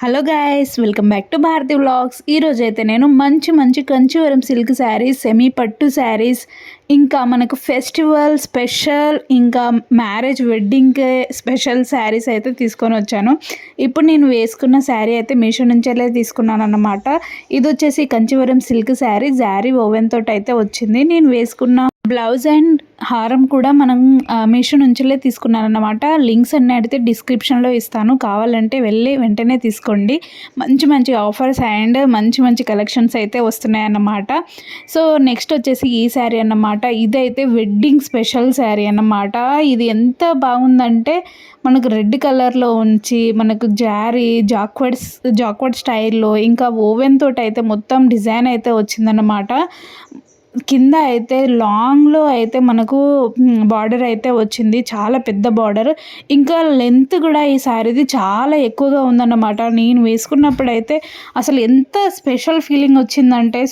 Hello guys, welcome back to Bharati vlogs. ఈరోజైతే నేను మంచి మంచి కంచీవరం సిల్క్ శారీస్, సెమీ పట్టు శారీస్, ఇంకా మనకు ఫెస్టివల్ స్పెషల్, ఇంకా మ్యారేజ్ వెడ్డింగ్ స్పెషల్ శారీస్ అయితే తీసుకొని వచ్చాను. ఇప్పుడు నేను వేసుకున్న శారీ అయితే మీషో నుంచే తీసుకున్నాను అన్నమాట. ఇది వచ్చేసి కంచీవరం సిల్క్ శారీ, జారీ ఓవెన్ తోటి అయితే వచ్చింది. నేను వేసుకున్న బ్లౌజ్ అండ్ హారం కూడా మనం మీషో నుంచిలే తీసుకున్నాను అన్నమాట. లింక్స్ అన్నీ అయితే డిస్క్రిప్షన్లో ఇస్తాను, కావాలంటే వెళ్ళి వెంటనే తీసుకోండి. మంచి మంచి ఆఫర్స్ అండ్ మంచి మంచి కలెక్షన్స్ అయితే వస్తున్నాయి అన్నమాట. సో నెక్స్ట్ వచ్చేసి ఈ శారీ అన్నమాట. ఇదైతే వెడ్డింగ్ స్పెషల్ శారీ అన్నమాట. ఇది ఎంత బాగుందంటే మనకు రెడ్ కలర్లో ఉంచి మనకు జాక్వర్డ్ స్టైల్లో ఇంకా ఓవెన్ తోటి అయితే మొత్తం డిజైన్ అయితే వచ్చిందన్నమాట. కింద అయితే లాంగ్లో అయితే మనకు బార్డర్ అయితే వచ్చింది, చాలా పెద్ద బార్డర్. ఇంకా లెంత్ కూడా ఈ శారీది చాలా ఎక్కువగా ఉందన్నమాట. నేను వేసుకున్నప్పుడైతే అసలు ఎంత స్పెషల్ ఫీలింగ్ వచ్చిందంటే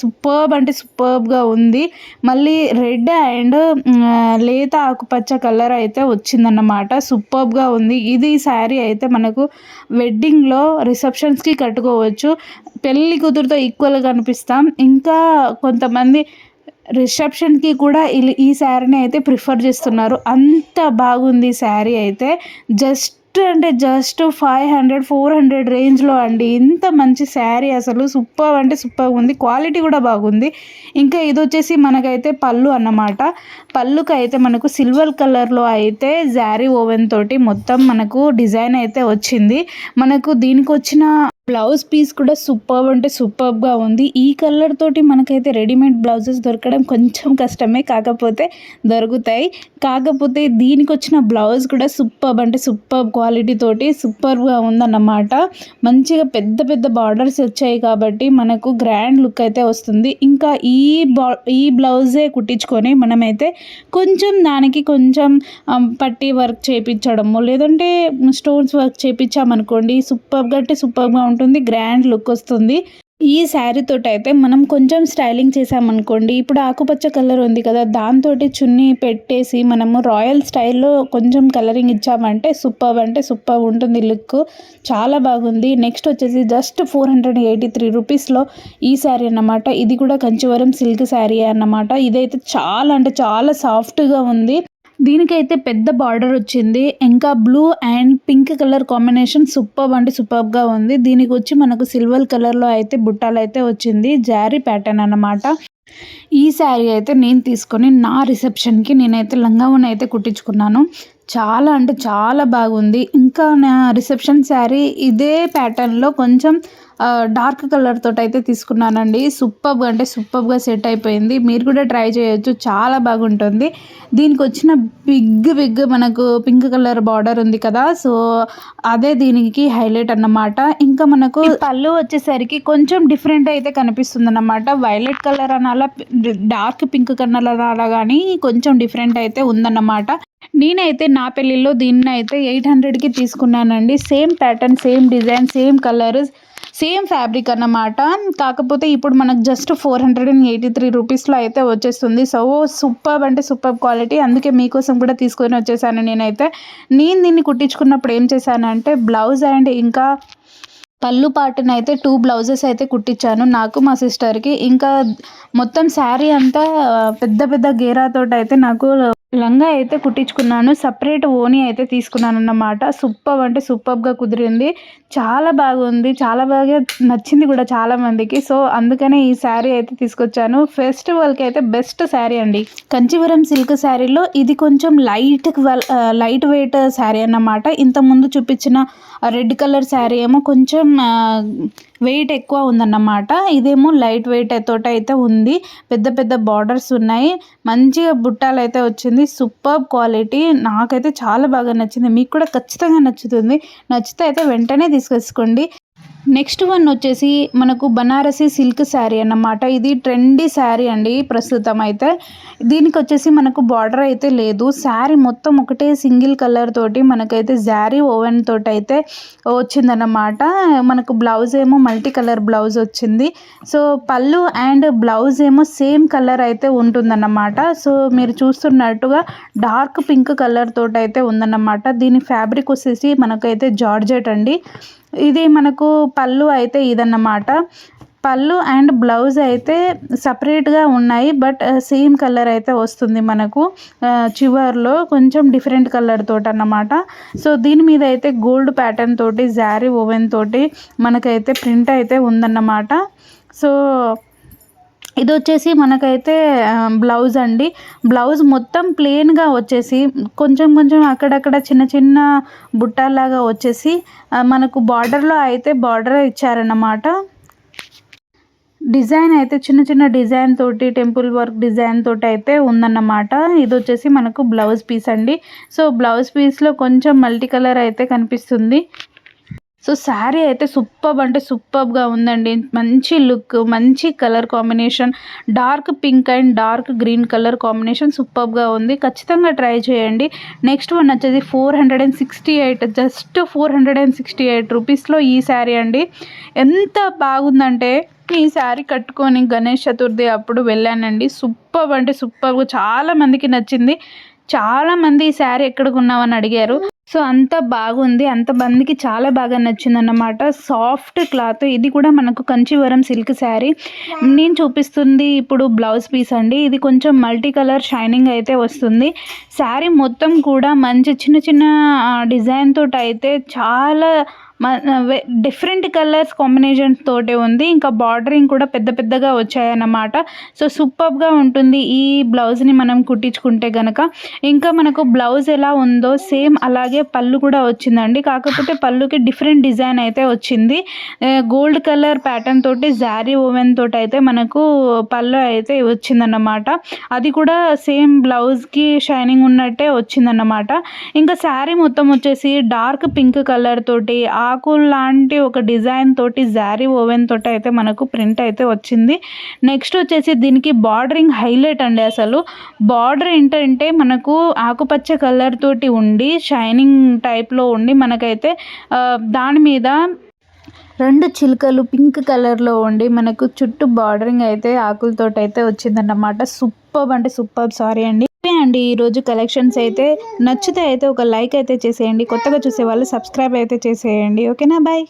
అంటే సూపర్బ్గా ఉంది. మళ్ళీ రెడ్ అండ్ లేత ఆకుపచ్చ కలర్ అయితే వచ్చిందన్నమాట. సూపర్బ్గా ఉంది. ఇది శారీ అయితే మనకు వెడ్డింగ్లో రిసెప్షన్స్కి కట్టుకోవచ్చు, పెళ్ళి కూతురుతో ఈక్వల్గా కనిపిస్తాం. ఇంకా కొంతమంది రిసెప్షన్కి కూడా ఈ శారీని అయితే ప్రిఫర్ చేస్తున్నారు, అంత బాగుంది శారీ అయితే. జస్ట్ 500-400 రేంజ్లో అండి. ఇంత మంచి శారీ అసలు సూపర్ ఉంది. క్వాలిటీ కూడా బాగుంది. ఇంకా ఇది వచ్చేసి మనకైతే పళ్ళు అన్నమాట. పళ్ళుకి అయితే మనకు సిల్వర్ కలర్లో అయితే జారీ ఓవెన్ తోటి మొత్తం మనకు డిజైన్ అయితే వచ్చింది. మనకు దీనికి వచ్చిన బ్లౌజ్ పీస్ కూడా సూపర్గా ఉంది. ఈ కలర్ తోటి మనకైతే రెడీమేడ్ బ్లౌజెస్ దొరకడం కొంచెం కష్టమే, కాకపోతే దొరుకుతాయి. కాకపోతే దీనికి వచ్చిన బ్లౌజ్ కూడా సూపర్ క్వాలిటీ తోటి సూపర్గా ఉందన్నమాట. మంచిగా పెద్ద పెద్ద బార్డర్స్ వచ్చాయి కాబట్టి మనకు గ్రాండ్ లుక్ అయితే వస్తుంది. ఇంకా ఈ బ్లౌజే కుట్టించుకొని మనమైతే దానికి కొంచెం పట్టీ వర్క్ చేయించడము, లేదంటే స్టోన్స్ వర్క్ చేయించామనుకోండి, సూపర్గా ఉంటుంది, గ్రాండ్ లుక్ వస్తుంది. ఈ శారీ తోటి అయితే మనం కొంచెం స్టైలింగ్ చేసామనుకోండి, ఇప్పుడు ఆకుపచ్చ కలర్ ఉంది కదా, దాంతో చున్నీ పెట్టేసి మనము రాయల్ స్టైల్లో కొంచెం కలరింగ్ ఇచ్చామంటే సూపర్ ఉంటుంది లుక్, చాలా బాగుంది. నెక్స్ట్ వచ్చేసి జస్ట్ 483 రూపీస్లో ఈ శారీ అన్నమాట. ఇది కూడా కంచీవరం సిల్క్ శారీ అన్నమాట. ఇదైతే చాలా సాఫ్ట్గా ఉంది. దీనికైతే పెద్ద బార్డర్ వచ్చింది. ఇంకా blue and pink colour combination సూపర్గా ఉంది. దీనికి వచ్చి మనకు సిల్వర్ కలర్లో అయితే బుట్టాలు అయితే వచ్చింది, జారీ ప్యాటర్న్ అన్నమాట. ఈ శారీ అయితే నేను తీసుకొని నా రిసెప్షన్కి నేనైతే లంగావోని అయితే కుట్టించుకున్నాను. చాలా బాగుంది. ఇంకా నా రిసెప్షన్ శారీ ఇదే ప్యాటర్న్లో కొంచెం డార్క్ కలర్ తోటి అయితే తీసుకున్నానండి. సూపర్గా సెట్ అయిపోయింది. మీరు కూడా ట్రై చేయొచ్చు, చాలా బాగుంటుంది. దీనికి వచ్చిన బిగ్ మనకు పింక్ కలర్ బార్డర్ ఉంది కదా, సో అదే దీనికి హైలైట్ అన్నమాట. ఇంకా మనకు పళ్ళు వచ్చేసరికి కొంచెం డిఫరెంట్ అయితే కనిపిస్తుంది అన్నమాట. వైలెట్ కలర్ అనాలా, డార్క్ పింక్ కలర్ అనాలా కానీ కొంచెం డిఫరెంట్ అయితే ఉందన్నమాట. నేనైతే నా పెళ్ళిలో దీన్ని అయితే 800కి తీసుకున్నానండి. Same pattern, same design, same colour, same fabric అన్నమాట. కాకపోతే ఇప్పుడు మనకు జస్ట్ 483 రూపీస్లో అయితే వచ్చేస్తుంది. So super quality. అందుకే మీకోసం కూడా తీసుకొని వచ్చేసాను. నేను దీన్ని కుట్టించుకున్నప్పుడు ఏం చేశానంటే బ్లౌజ్ అండ్ ఇంకా పళ్ళు పాటను అయితే 2 బ్లౌజెస్ అయితే కుట్టించాను, నాకు మా సిస్టర్కి. ఇంకా మొత్తం శారీ అంతా పెద్ద గేరాతోటి అయితే నాకు లంగా అయితే కుట్టించుకున్నాను. సపరేట్ ఓని అయితే తీసుకున్నాను అన్నమాట. సూపర్గా కుదిరింది, చాలా బాగుంది, చాలా బాగా నచ్చింది కూడా చాలా మందికి. సో అందుకనే ఈ శారీ అయితే తీసుకొచ్చాను. ఫెస్టివల్కి అయితే బెస్ట్ శారీ అండి. కంచీవరం సిల్క్ శారీలో ఇది కొంచెం లైట్ వెయిట్ శారీ అన్నమాట. ఇంతకుముందు చూపించిన రెడ్ కలర్ శారీ ఏమో కొంచెం వెయిట్ ఎక్కువ ఉందన్నమాట. ఇదేమో లైట్ వెయిట్ తోట అయితే ఉంది. పెద్ద బార్డర్స్ ఉన్నాయి, మంచిగా బుట్టాలు అయితే వచ్చింది. Super quality. నాకైతే చాలా బాగా నచ్చింది. మీకు కూడా ఖచ్చితంగా నచ్చుతుంది. నచ్చితే అయితే వెంటనే తీసుకొచ్చుకోండి. నెక్స్ట్ వన్ వచ్చేసి మనకు బనారసి సిల్క్ శారీ అన్నమాట. ఇది ట్రెండీ శారీ అండి ప్రస్తుతం అయితే. దీనికి వచ్చేసి మనకు బార్డర్ అయితే లేదు. శారీ మొత్తం ఒకటే సింగిల్ కలర్ తోటి మనకైతే జారీ ఓవెన్ తోటి అయితే వచ్చిందన్నమాట. మనకు బ్లౌజ్ ఏమో మల్టీ కలర్ బ్లౌజ్ వచ్చింది. సో పళ్ళు అండ్ బ్లౌజ్ ఏమో సేమ్ కలర్ అయితే ఉంటుందన్నమాట. సో మీరు చూస్తున్నట్టుగా డార్క్ పింక్ కలర్ తోటి అయితే ఉందన్నమాట. దీని ఫ్యాబ్రిక్ వచ్చేసి మనకైతే జార్జెట్ అండి. ఇది మనకు పళ్ళు అయితే ఇదన్నమాట. పళ్ళు అండ్ బ్లౌజ్ అయితే సపరేట్గా ఉన్నాయి, బట్ సేమ్ కలర్ అయితే వస్తుంది మనకు. చివర్లో కొంచెం డిఫరెంట్ కలర్ తోటి అన్నమాట. సో దీని మీద అయితే గోల్డ్ ప్యాటర్న్ తోటి జారీ ఓవెన్ తోటి మనకైతే ప్రింట్ అయితే ఉందన్నమాట. సో ఇది వచ్చేసి మనకైతే బ్లౌజ్ అండి. బ్లౌజ్ మొత్తం ప్లెయిన్గా వచ్చేసి కొంచెం కొంచెం అక్కడక్కడ చిన్న చిన్న బుట్టాలాగా వచ్చేసి మనకు బార్డర్లో అయితే బార్డర్ ఇచ్చారన్నమాట. డిజైన్ అయితే చిన్న చిన్న డిజైన్ తోటి టెంపుల్ వర్క్ డిజైన్ తోటి అయితే ఉందన్నమాట. ఇది వచ్చేసి మనకు బ్లౌజ్ పీస్ అండి. సో బ్లౌజ్ పీస్లో కొంచెం మల్టీ కలర్ అయితే కనిపిస్తుంది. సో శారీ అయితే సూపర్బ్ అంటే సూపర్బ్గా ఉందండి. మంచి లుక్, మంచి colour combination, dark pink and dark green colour combination సూపర్బ్గా ఉంది. ఖచ్చితంగా ట్రై చేయండి. నెక్స్ట్ వన్ వచ్చేసి 468, జస్ట్ 468 రూపీస్లో ఈ శారీ అండి. ఎంత బాగుందంటే ఈ శారీ కట్టుకొని గణేష్ చతుర్థి అప్పుడు వెళ్ళానండి. సూపర్బ్ అంటే సూపర్గా చాలా మందికి నచ్చింది. చాలామంది ఈ శారీ ఎక్కడ కొన్నావని అడిగారు. సో అంత బాగుంది, అంతమందికి చాలా బాగా నచ్చిందన్నమాట. సాఫ్ట్ క్లాత్, ఇది కూడా మనకు కంచీవరం సిల్క్ శారీ. నేను చూపిస్తుంది ఇప్పుడు బ్లౌజ్ పీస్ అండి. ఇది కొంచెం మల్టీ కలర్ షైనింగ్ అయితే వస్తుంది. శారీ మొత్తం కూడా మంచి చిన్న చిన్న డిజైన్ తోటి అయితే చాలా డిఫరెంట్ కలర్స్ కాంబినేషన్ తోటే ఉంది. ఇంకా బార్డరింగ్ కూడా పెద్ద పెద్దగా వచ్చాయన్నమాట. సో సూపర్గా ఉంటుంది ఈ బ్లౌజ్ని మనం కుట్టించుకుంటే కనుక. ఇంకా మనకు బ్లౌజ్ ఎలా ఉందో సేమ్ అలాగే పళ్ళు కూడా వచ్చిందండి. కాకపోతే పళ్ళుకి డిఫరెంట్ డిజైన్ అయితే వచ్చింది. గోల్డ్ కలర్ ప్యాటర్న్ తోటి జారీ ఓవెన్ తోటి అయితే మనకు పళ్ళు అయితే వచ్చిందన్నమాట. అది కూడా సేమ్ బ్లౌజ్కి షైనింగ్ ఉన్నట్టే వచ్చిందన్నమాట. ఇంకా శారీ మొత్తం వచ్చేసి డార్క్ పింక్ కలర్ తోటి ఆకు లాంటి ఒక డిజైన్ తోటి జారీ ఓవెన్ తోటి అయితే మనకు ప్రింట్ అయితే వచ్చింది. నెక్స్ట్ వచ్చేసి దీనికి బార్డరింగ్ హైలైట్ అండి. అసలు బార్డర్ ఏంటంటే మనకు ఆకుపచ్చ కలర్ తోటి ఉండి షైనింగ్ టైప్లో ఉండి మనకైతే దాని మీద 2 చిలుకలు పింక్ కలర్లో ఉండి మనకు చుట్టూ బార్డరింగ్ అయితే ఆకులతోటి అయితే వచ్చిందన్నమాట. సూపర్బ్ అంటే సూపర్బ్ సారీ అండి. ఈరోజు కలెక్షన్స్ అయితే నచ్చితే అయితే ఒక లైక్ అయితే చేసేయండి. కొత్తగా చూసే వాళ్ళు సబ్స్క్రైబ్ అయితే చేసేయండి. ఓకేనా, బాయ్.